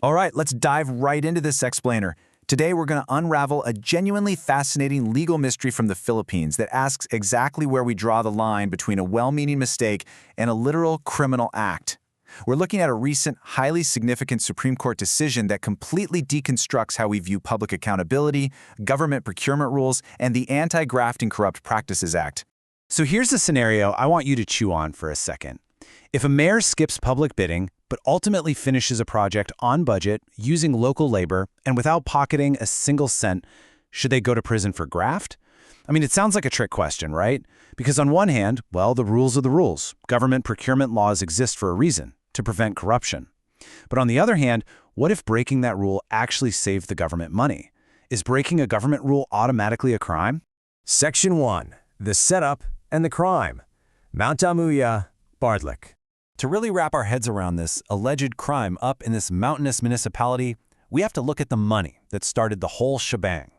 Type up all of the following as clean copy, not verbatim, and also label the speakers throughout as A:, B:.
A: All right, let's dive right into this explainer. Today, we're going to unravel a genuinely fascinating legal mystery from the Philippines that asks exactly where we draw the line between a well-meaning mistake and a literal criminal act. We're looking at a recent, highly significant Supreme Court decision that completely deconstructs how we view public accountability, government procurement rules, and the Anti-Graft and Corrupt Practices Act.
B: So here's the scenario I want you to chew on for a second. If a mayor skips public bidding, but ultimately finishes a project on budget, using local labor, and without pocketing a single cent, should they go to prison for graft? I mean, it sounds like a trick question, right? Because on one hand, well, the rules are the rules. Government procurement laws exist for a reason, to prevent corruption. But on the other hand, what if breaking that rule actually saved the government money? Is breaking a government rule automatically a crime?
C: Section 1. The Setup and the Crime. Mount Amuya, Bardlik.
D: To really wrap our heads around this alleged crime up in this mountainous municipality, we have to look at the money that started the whole shebang.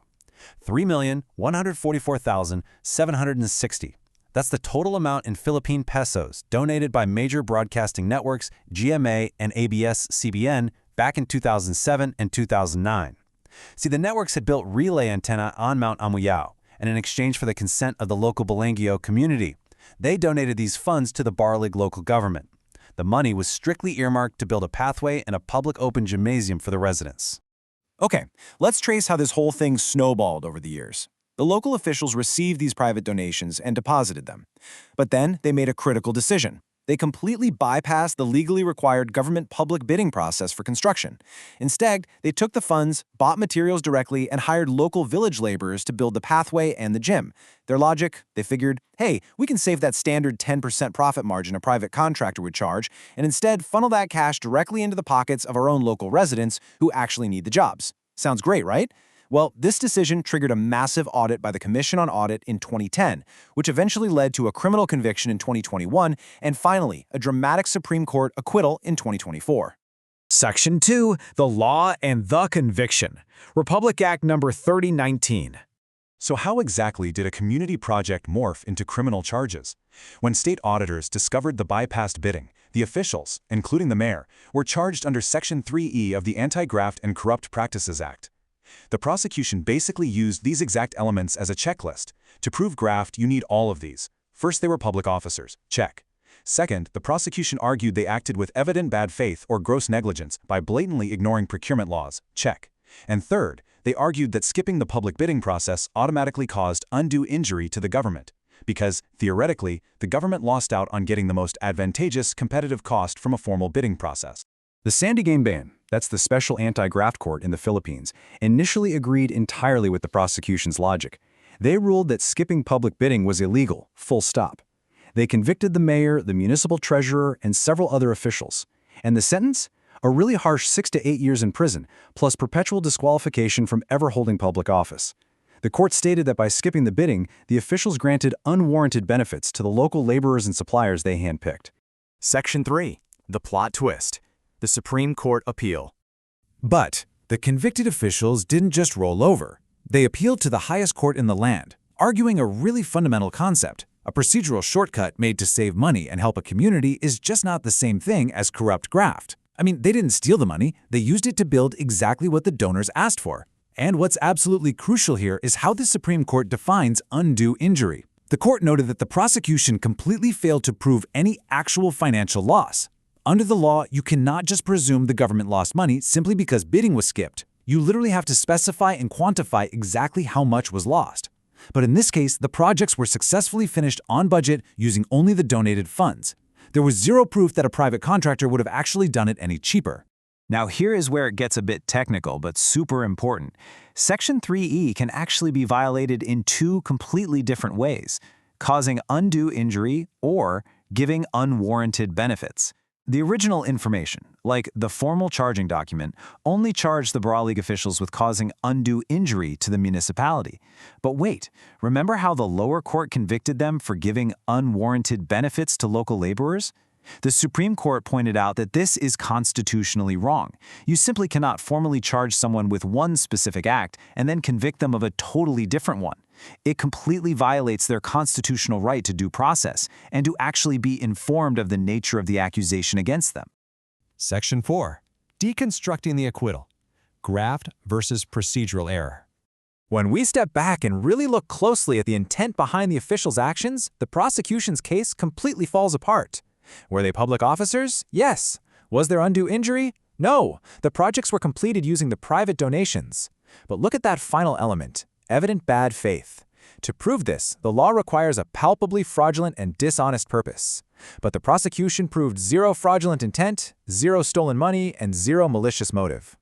D: $3,144,760. That's the total amount in Philippine pesos donated by major broadcasting networks GMA and ABS-CBN back in 2007 and 2009. See, the networks had built relay antenna on Mount Amuyao, and in exchange for the consent of the local Balangio community, they donated these funds to the Barlig local government. The money was strictly earmarked to build a pathway and a public open gymnasium for the residents.
A: Okay, let's trace how this whole thing snowballed over the years. The local officials received these private donations and deposited them. But then they made a critical decision. They completely bypassed the legally required government public bidding process for construction. Instead, they took the funds, bought materials directly, and hired local village laborers to build the pathway and the gym. Their logic? They figured, hey, we can save that standard 10% profit margin a private contractor would charge, and instead funnel that cash directly into the pockets of our own local residents who actually need the jobs. Sounds great, right? Well, this decision triggered a massive audit by the Commission on Audit in 2010, which eventually led to a criminal conviction in 2021, and finally, a dramatic Supreme Court acquittal in 2024.
C: Section 2. The Law and the Conviction. Republic Act No. 3019.
E: So how exactly did a community project morph into criminal charges? When state auditors discovered the bypassed bidding, the officials, including the mayor, were charged under Section 3E of the Anti-Graft and Corrupt Practices Act. The prosecution basically used these exact elements as a checklist. To prove graft, you need all of these. First, they were public officers. Check. Second, the prosecution argued they acted with evident bad faith or gross negligence by blatantly ignoring procurement laws. Check. And third, they argued that skipping the public bidding process automatically caused undue injury to the government, because, theoretically, the government lost out on getting the most advantageous competitive cost from a formal bidding process.
A: The Sandiganbayan, that's the special anti-graft court in the Philippines, initially agreed entirely with the prosecution's logic. They ruled that skipping public bidding was illegal, full stop. They convicted the mayor, the municipal treasurer, and several other officials. And the sentence? A really harsh 6 to 8 years in prison, plus perpetual disqualification from ever holding public office. The court stated that by skipping the bidding, the officials granted unwarranted benefits to the local laborers and suppliers they handpicked.
F: Section 3. The Plot Twist. The Supreme Court Appeal.
G: But the convicted officials didn't just roll over. They appealed to the highest court in the land, arguing a really fundamental concept. A procedural shortcut made to save money and help a community is just not the same thing as corrupt graft. I mean, they didn't steal the money, they used it to build exactly what the donors asked for. And what's absolutely crucial here is how the Supreme Court defines undue injury. The court noted that the prosecution completely failed to prove any actual financial loss. Under the law, you cannot just presume the government lost money simply because bidding was skipped. You literally have to specify and quantify exactly how much was lost. But in this case, the projects were successfully finished on budget using only the donated funds. There was zero proof that a private contractor would have actually done it any cheaper.
D: Now here is where it gets a bit technical, but super important. Section 3E can actually be violated in two completely different ways: causing undue injury or giving unwarranted benefits. The original information, like the formal charging document, only charged the Barlig officials with causing undue injury to the municipality. But wait, remember how the lower court convicted them for giving unwarranted benefits to local laborers? The Supreme Court pointed out that this is constitutionally wrong. You simply cannot formally charge someone with one specific act and then convict them of a totally different one. It completely violates their constitutional right to due process and to actually be informed of the nature of the accusation against them.
F: Section 4.
C: Deconstructing the acquittal. Graft versus procedural error. When we step back and really look closely at the intent behind the officials' actions, the prosecution's case completely falls apart. Were they public officers? Yes. Was there undue injury? No. The projects were completed using the private donations. But look at that final element, evident bad faith. To prove this, the law requires a palpably fraudulent and dishonest purpose. But the prosecution proved zero fraudulent intent, zero stolen money, and zero malicious motive.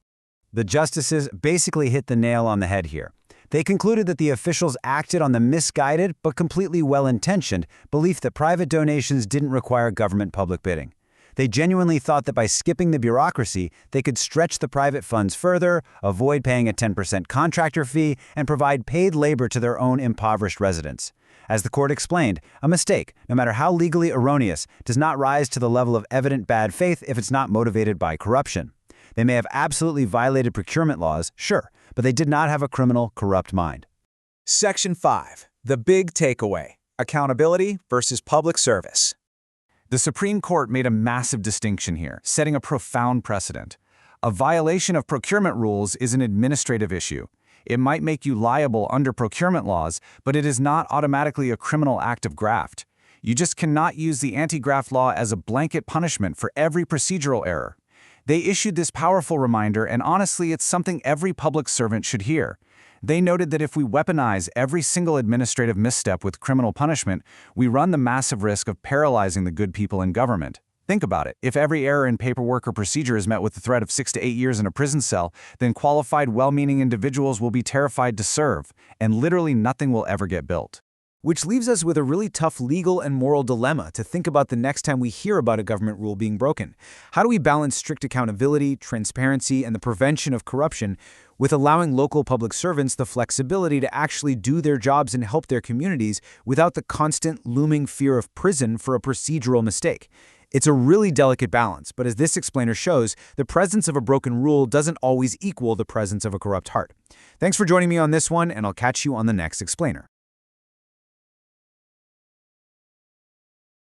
B: The justices basically hit the nail on the head here. They concluded that the officials acted on the misguided but completely well-intentioned belief that private donations didn't require government public bidding. They genuinely thought that by skipping the bureaucracy, they could stretch the private funds further, avoid paying a 10% contractor fee, and provide paid labor to their own impoverished residents. As the court explained, a mistake, no matter how legally erroneous, does not rise to the level of evident bad faith if it's not motivated by corruption. They may have absolutely violated procurement laws, sure, but they did not have a criminal, corrupt mind.
C: Section 5. The big takeaway. Accountability versus public service.
D: The Supreme Court made a massive distinction here, setting a profound precedent. A violation of procurement rules is an administrative issue. It might make you liable under procurement laws, but it is not automatically a criminal act of graft. You just cannot use the anti-graft law as a blanket punishment for every procedural error. They issued this powerful reminder, and honestly, it's something every public servant should hear. They noted that if we weaponize every single administrative misstep with criminal punishment, we run the massive risk of paralyzing the good people in government. Think about it. If every error in paperwork or procedure is met with the threat of 6 to 8 years in a prison cell, then qualified, well-meaning individuals will be terrified to serve, and literally nothing will ever get built.
C: Which leaves us with a really tough legal and moral dilemma to think about the next time we hear about a government rule being broken. How do we balance strict accountability, transparency, and the prevention of corruption with allowing local public servants the flexibility to actually do their jobs and help their communities without the constant looming fear of prison for a procedural mistake? It's a really delicate balance, but as this explainer shows, the presence of a broken rule doesn't always equal the presence of a corrupt heart. Thanks for joining me on this one, and I'll catch you on the next explainer.